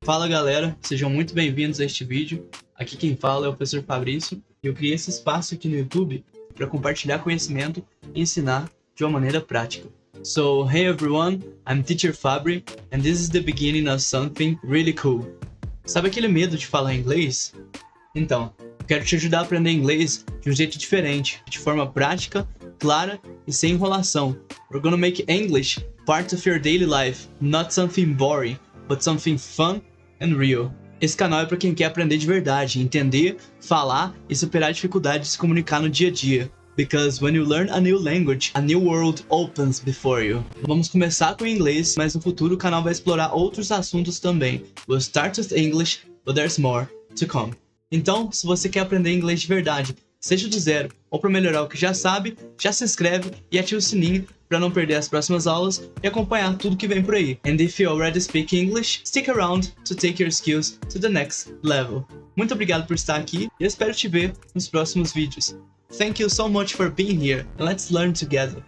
Fala galera, sejam muito bem-vindos a este vídeo. Aqui quem fala é o professor Fabrício e eu criei esse espaço aqui no YouTube para compartilhar conhecimento e ensinar de uma maneira prática. So, hey everyone, I'm Teacher Fabri and this is the beginning of something really cool. Sabe aquele medo de falar inglês? Então, eu quero te ajudar a aprender inglês de um jeito diferente, de forma prática, clara e sem enrolação. We're gonna make English part of your daily life, not something boring, but something fun and real. Esse canal é para quem quer aprender de verdade, entender, falar e superar a dificuldade de se comunicar no dia a dia. Because when you learn a new language, a new world opens before you. Vamos começar com inglês, mas no futuro o canal vai explorar outros assuntos também. We'll start with English, but there's more to come. Então, se você quer aprender inglês de verdade, seja do zero ou para melhorar o que já sabe, já se inscreve e ativa o sininho para não perder as próximas aulas e acompanhar tudo que vem por aí. And if you already speak English, stick around to take your skills to the next level. Muito obrigado por estar aqui e eu espero te ver nos próximos vídeos. Thank you so much for being here and let's learn together.